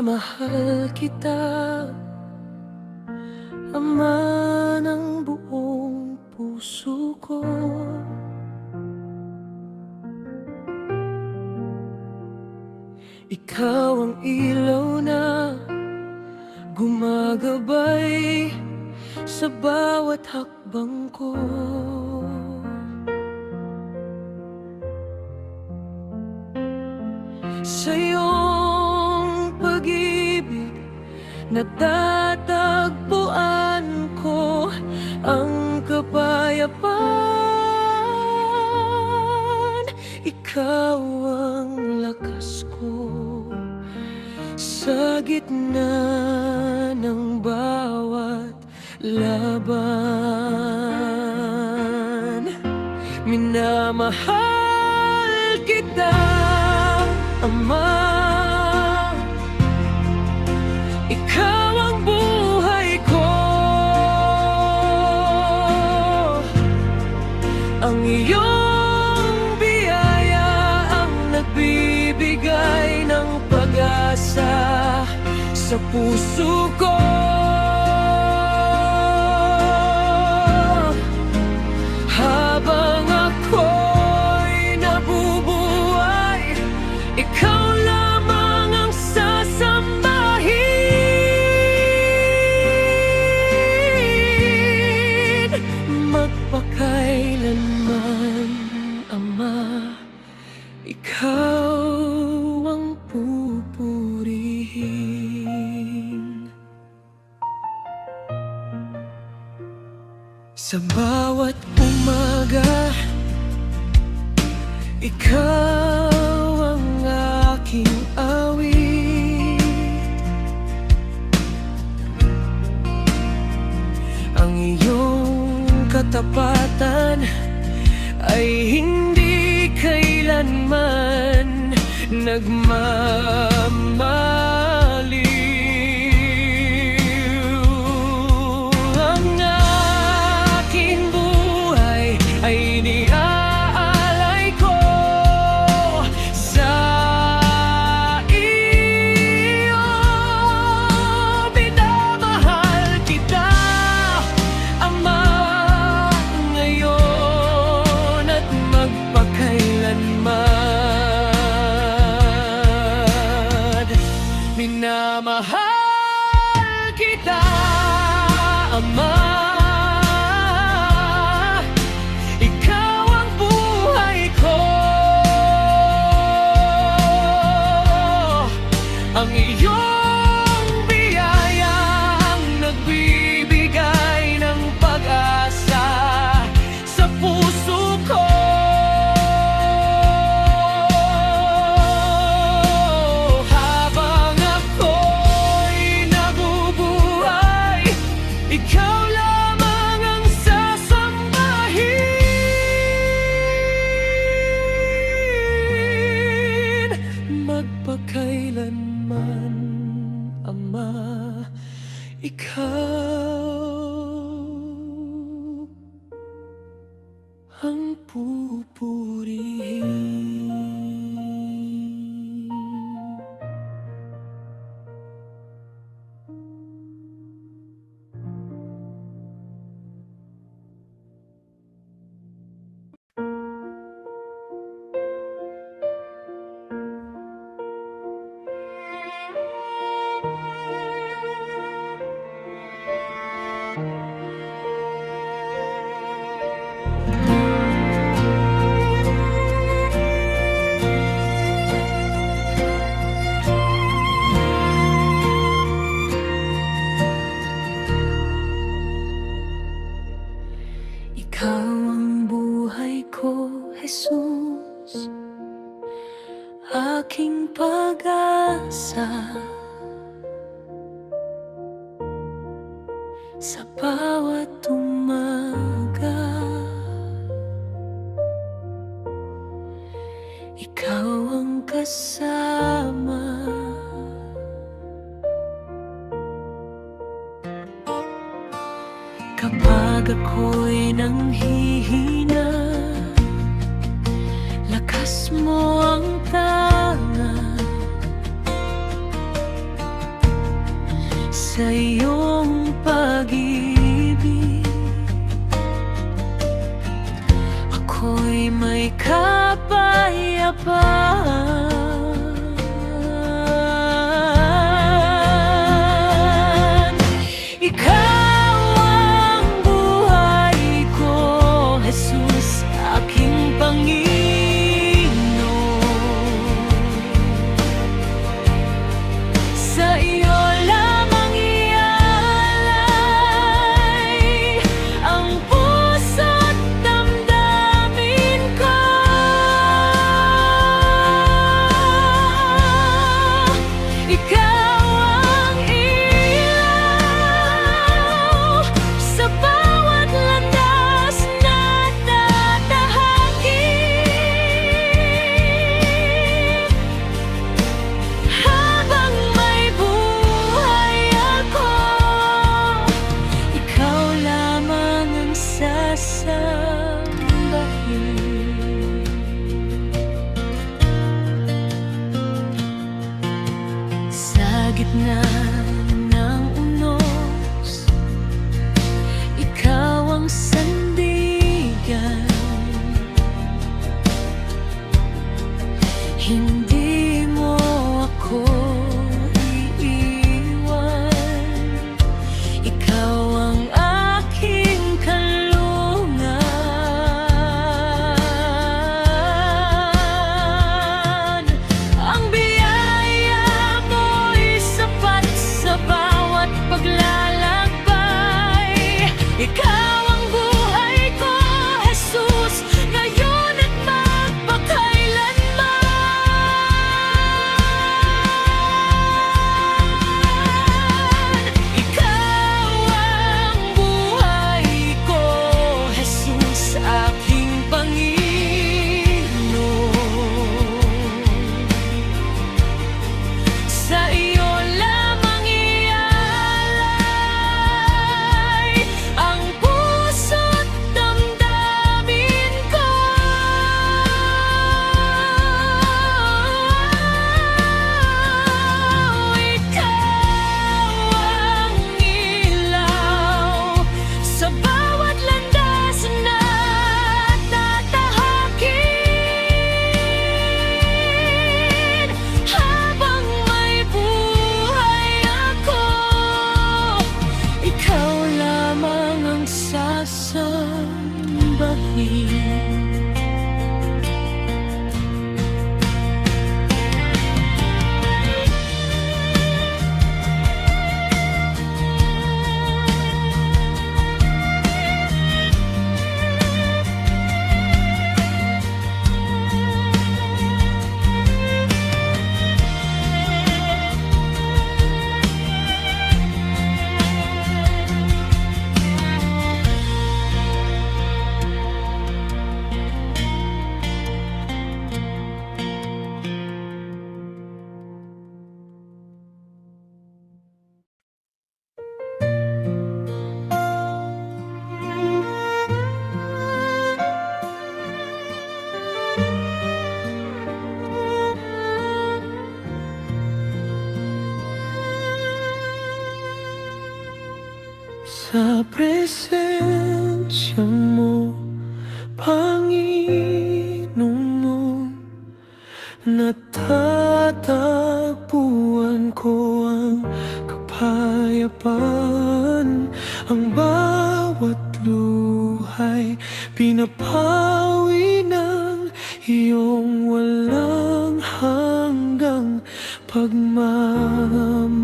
Minamahal kita, Ama ng buong puso ko. Ikaw ang ilaw na gumagabay sa bawat hakbang ko. Sa iyong pag-ibig natatagpuan ko ang kapayapaan. Ikaw ang lakas ko sa gitna ng bawat laban. Minamahal kita, Ama. Ikaw ang buhay ko, ang iyong biyaya ang nagbibigay ng pag-asa sa puso ko. Habang ako'y nabubuhay, ikaw lamang ang sasambahin. Magpakailanman, Ama, ikaw ang pupurihin. Sa bawat umaga, ikaw ang aking awit. Ang iyong katapatan ay hindi kailanman nagmamaliw. Ang aking buhay ay iniaalay ko sa iyo. Minamahal kita, Ama, ngayon at magpakailanman. Minamahal kita, Ama. Ikaw ang buhay ko, ang iyong biyaya ang nagbibigay ng pag-asa sa puso ko. Habang ako'y nabubuhay, ikaw lamang ang sasambahin. Magpakailanman, Ama, ikaw ang pupurihin. Ikaw ang buhay ko, Jesus, aking pag-asa. Sa bawat umaga, ikaw ang kasama. Kapag ako'y nanghihina, lakas mo ang tanga. sa iyong pag-ibig. Ako'y may kapayapaan. Ikaw ang buhay ko, Jesus, aking Panginoon. Sa iyo lamang ialay ang puso't damdamin ko. Ikaw ang ilaw sa bawat landas na tatahakin. Habang may buhay ako, ikaw lamang ang sasambahin. Sa gitna ng unos, ikaw ang sandigan. Hindi mo ako iiwan. Ikaw ang aking kalungan. Ang biyaya mo'y sapat sa bawat paglalakbay. Ikaw ang buhay ko, Jesus, ngayon at magpakailanman. Ikaw ang buhay ko, Jesus, aking Panginoon. Sa iyo lamang ialay ang puso't damdamin ko. Ikaw ang ilaw sa bawat landas na tatahakin. Habang may buhay ako, ikaw lamang ang sasambahin. Sa presensya mo, Panginoon, natatagpuan ko ang kapayapaan. Ang bawat luha'y pinapawi ng iyong walang hanggang pagmamahal.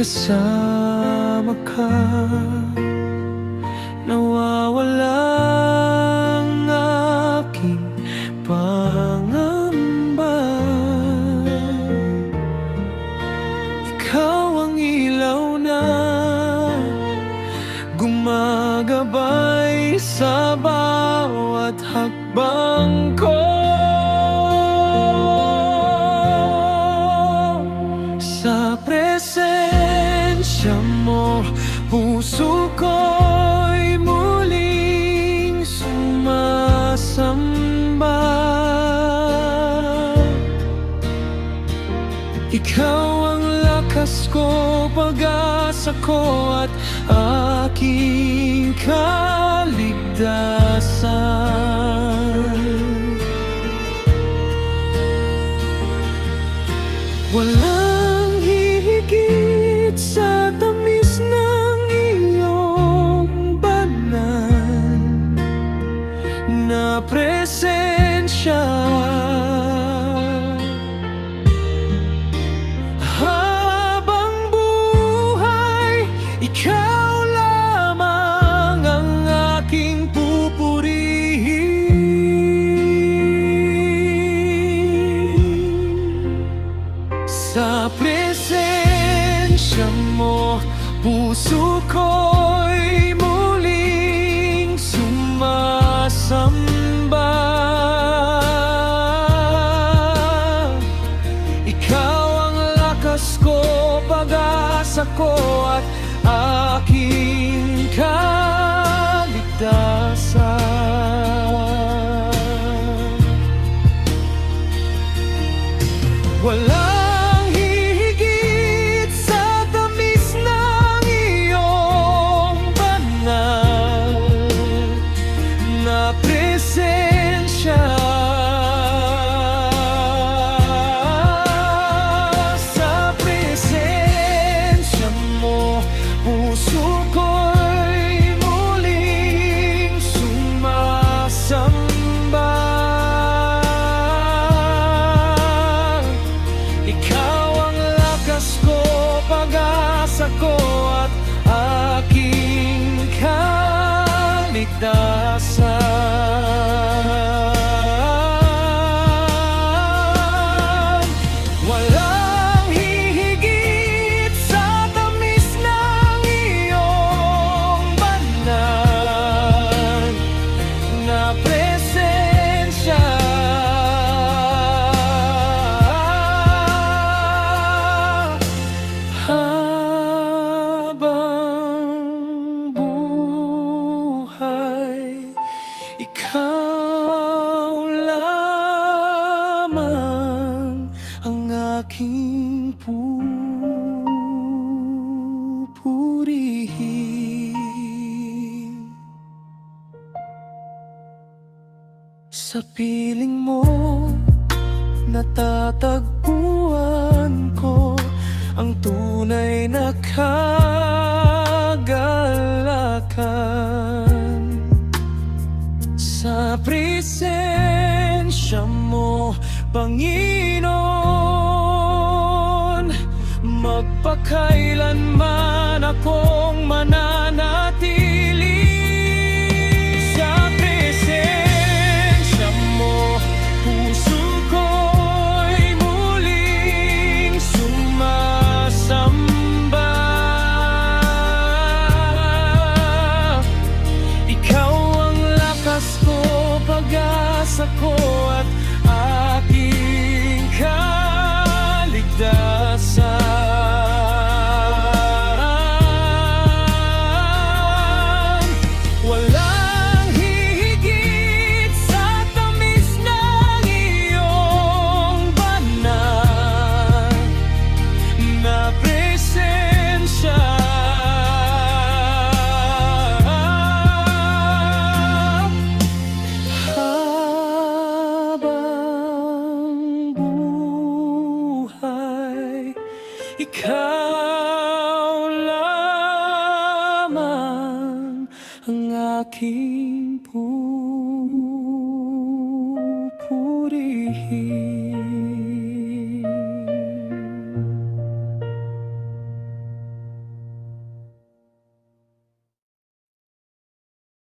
Kasama ka, nawawala ang aking pangamba. Ikaw ang ilaw na gumagabay sa bawat hakbang ko. Sa presensya mo, puso ko'y muling sumasamba. Ikaw ang lakas ko, pag-asa ko at aking kaligtasan. Walang hihigit sa tamis ng iyong banal na presensya. Habang buhay, ikaw lamang ang aking pupurihin. Sa presensya mo, puso ko'y muling sumasamba. Ikaw ang lakas ko, pag-asa ko at aking kaligtasan. Walang hihigit sa tamis ng iyong banal na presensya. Sa presensya mo, puso ko'y muling sumasamba. Ikaw ang lakas ko, pag-asa ko at aking kaligtasan. Walang hihigit sa tamis ng iyong banal na presensya. Habang buhay, ikaw lamang ang aking pupurihin. Sa piling mo, natatagpuan ko ang tunay na kagalakan. Sa presensya mo, Panginoon, magpakailanman akong mananatili. Sa presensya mo, puso ko'y muling sumasamba. Ikaw ang lakas ko, pag-asa ko at aking kaligtasan. Walang hihigit sa tamis ng iyong banal na presensya. Habang buhay, ikaw lamang ang aking pupurihin.